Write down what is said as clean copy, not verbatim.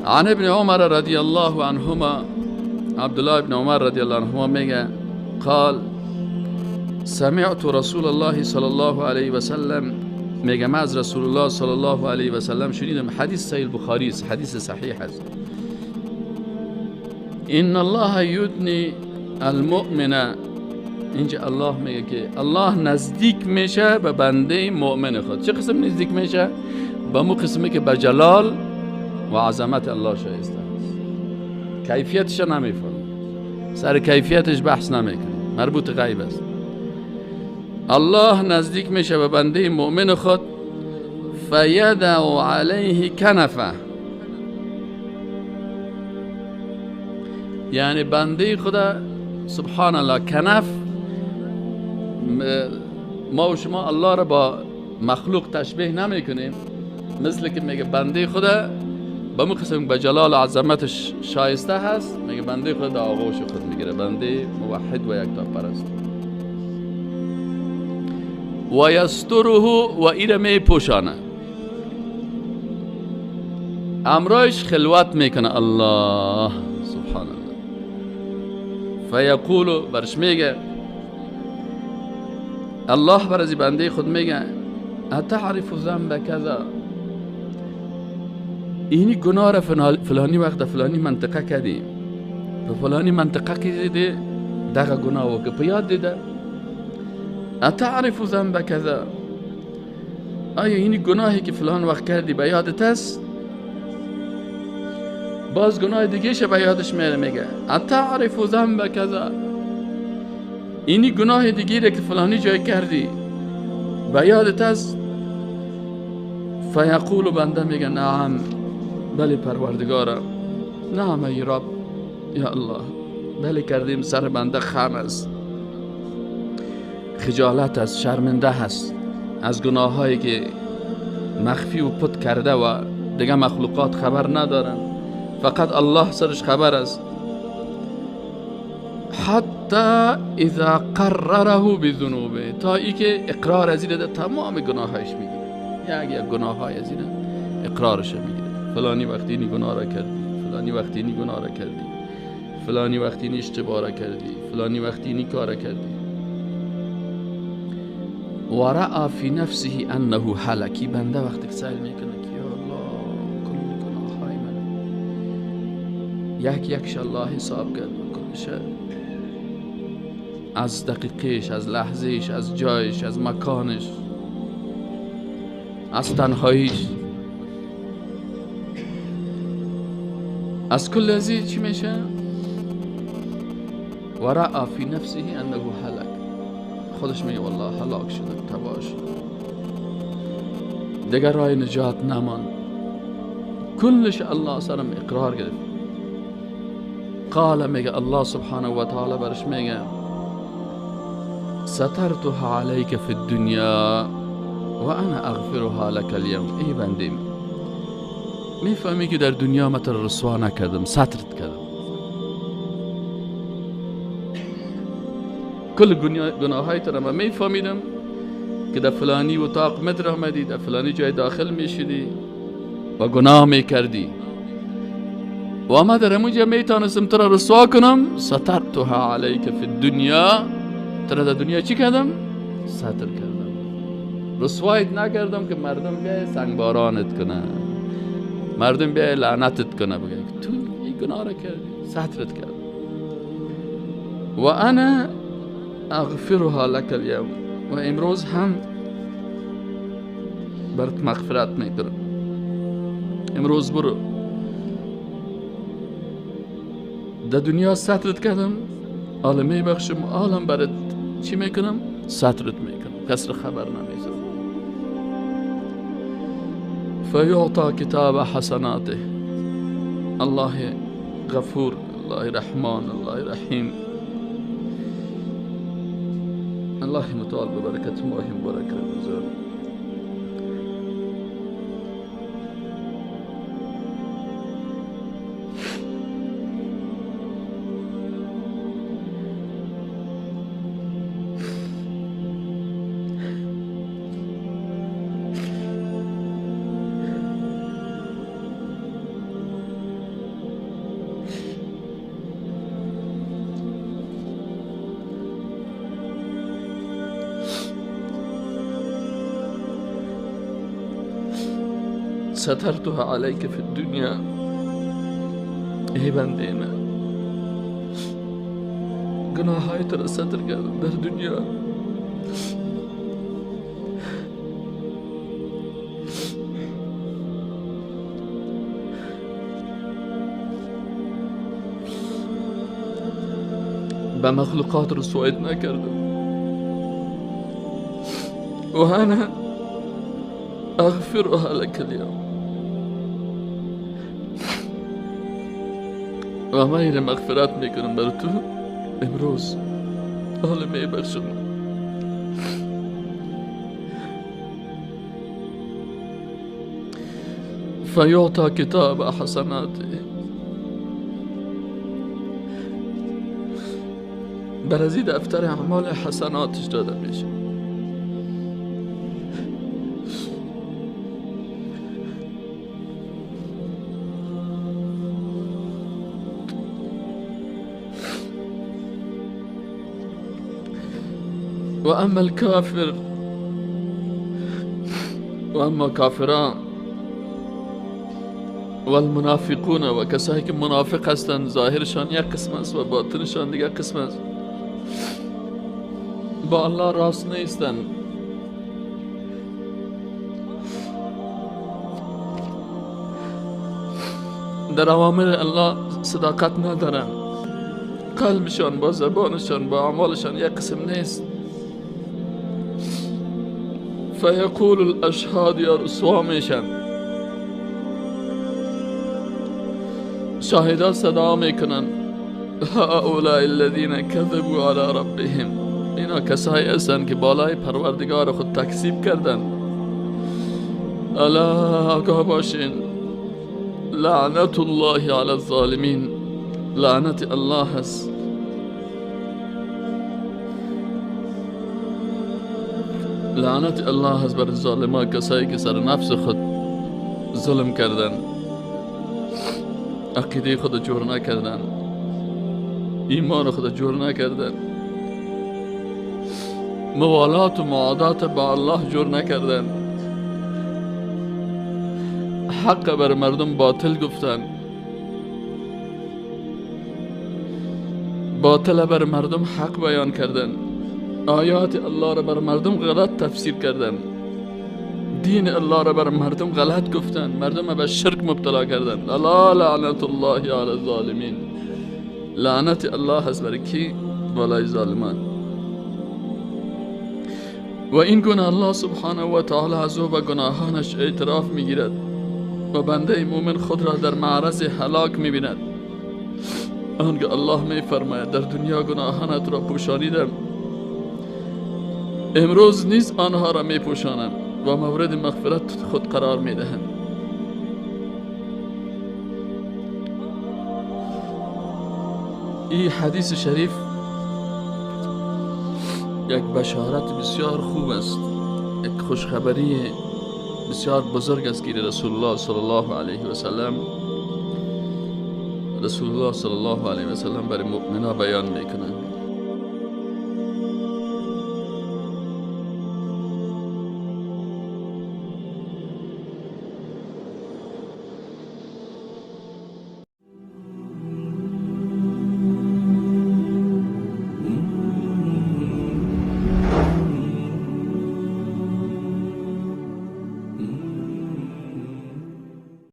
عن ابن عمر رضی الله عنهما، عبدالله ابن عمر رضی الله عنهما میگه قال سمعت رسول الله صلی الله علیه و سلم، میگه من از رسول الله صلی الله علیه و سلم شنیدم. حدیث صحیح بخاری است، حدیث صحیح است. ان الله یدنی المؤمن، اینجا الله میگه که الله نزدیک میشه به بنده مؤمن خود. چه قسم نزدیک میشه؟ به مو قسمی که به جلال و عظمت الله شایسته است. کیفیتش نمیفهم، سر کیفیتش بحث نمیکنه، مربوط غیب است. الله نزدیک میشه به بنده مؤمن خود، فیدع علیه کنفه، یعنی بنده خدا سبحان الله کنف، ما و شما الله را با مخلوق تشبیه نمی کنیم، مثل که میگه بنده خدا به مو قسم به جلال و عظمتش شایسته هست، میگه بنده خدا در آغوش خود میگیره، بنده موحد و یکتا پرست. و یستره، و ایره می پوشانه، امرایش خلوت میکنه الله سبحان الله. فیقولو، برش میگه الله برازی بنده خود میگه اتعرف ذنب کذا، اینی گناه را فلانی وقت فلانی منطقه کردی، به فلانی منطقه کردی دغه گناه و که پیاد دیده. اتعرف ذنب کذا، آیا اینی گناهی که فلان وقت کردی به یادت است؟ باز گناه دیگه شه به یادش میره، میگه اتعرف ذنب کذا، اینی گناه دیگه را که فلانی جای کردی به یادت است؟ فیقول بنده میگه نعم، بله پروردگارم، نعم ای رب، یا الله بله کردیم. سر بنده خم است، خجالت است، شرمنده هست از گناه هایی که مخفی و پت کرده و دیگه مخلوقات خبر ندارن، فقط الله سرش خبر است. حتی اذا قرره بذنوبه، تا ای که اقرار از اینه تمام گناهایش میگیره، یک گناه های از اینه اقرارش میگیره. فلانی وقتی اینی گناه را کردی، فلانی وقتی اینی گناه را کردی، فلانی وقتی اینی اشتباه را کردی، فلانی وقتی اینی کار را کردی. و رأى فی نفسه انه هلکی، بنده وقتی که سعی میکنه که یا الله کل گناه های من یکش الله حساب کرد، کلش از دقیقهش، از لحظهش، از جایش، از مکانش، از تنهاییش، از کل ازی چی میشه؟ و رأى فی نفسه انه هلک، خودش میگه والله هلاک شده، تباه شده، دیگر راه نجات نمان. کلش الله سرم اقرار گرفت. قال، میگه الله سبحانه و تعالی برش میگه سترتها علیک فی الدنیا و انا اغفرها لك اليوم. ای بندیم، میفهمی که در دنیا من تو رسوا نکردم، سترت کردم، کل گناه های تو را من میفهمیدم که در فلانی اتاق مدر آمدی، در فلانی جای داخل میشدی و گناه میکردی و ما در همونجا میتونستم تو را رسوا کنم. سترتها علیک فی الدنیا، تو را در دنیا چی کردم؟ ستر کردم، رسوایت نکردم که مردم بیای سنگبارانت کنه، مردم بیای لعنتت کنه، بگه تو این گناه را کردی، سترت کردم. و انا اغفرها لك اليوم، و امروز هم برات مغفرت میکنم. امروز برو، در دنیا سترت کردم، حالا میبخشم، حالا برات چی میکنم؟ سترت میکنم، کس را خبر نمیزنم. فیعطا کتاب حسناته، الله غفور، الله رحمان، الله رحیم، الله متعال ببرکت ماه مبارک رمضان. سترتها علیک فی الدنیا، ای بنده من گناه های تو را ستر کردم در دنیا. به مخلوقات رسوایت نکردم. و انا اغفرها لك اليوم، و من این مغفرت میکنم بر تو امروز، حال میبخشم. فیعطا کتاب حسناته، بر از این دفتر اعمال حسناتش داده میشه. و اما الكافر، و اما کافران و المنافقون، و کسایی که منافق هستند ظاهرشان یک قسم است و باطنشان دیگر قسم است، با الله راست نیستند، در اوامر الله صداقت ندارن، قلبشان با زبانشان با اعمالشان یک قسم نیست. فیقول الاشهاد، یا رسوا میشن، شاهدان صدا میکنن هؤلاء الذین کذبوا علی ربهم، اینا کسایی هستند که بالای پروردگار خود تکذیب کردن. الا آگاه باشین، لعنت الله علی الظالمین، لعنت الله هست لعنت الله هست بر ظالمان، کسایی که سر نفس خود ظلم کردن، عقیده خود جور نکردن، ایمان خود جور نکردن، موالات و معادات با الله جور نکردن، حق بر مردم باطل گفتن، باطل بر مردم حق بیان کردن، آیات الله را بر مردم غلط تفسیر کردن، دین الله را بر مردم غلط گفتن، مردم به شرک مبتلا کردن. الا لعنت الله علی الظالمین، لعنت الله هست برای کی؟ بالای ظالمان. و این گناه الله سبحانه و تعالی از او به گناهانش اعتراف میگیرد و بنده مومن خود را در معرض هلاک میبیند. آنگه الله میفرماید در دنیا گناهانت را پوشانیدم، امروز نیز آنها را میپوشانم و مورد مغفرت خود قرار میدهم. این حدیث شریف یک بشارت بسیار خوب است، یک خوشخبری بسیار بزرگ است که رسول الله صلی الله علیه و سلم برای مؤمنان بیان میکنند.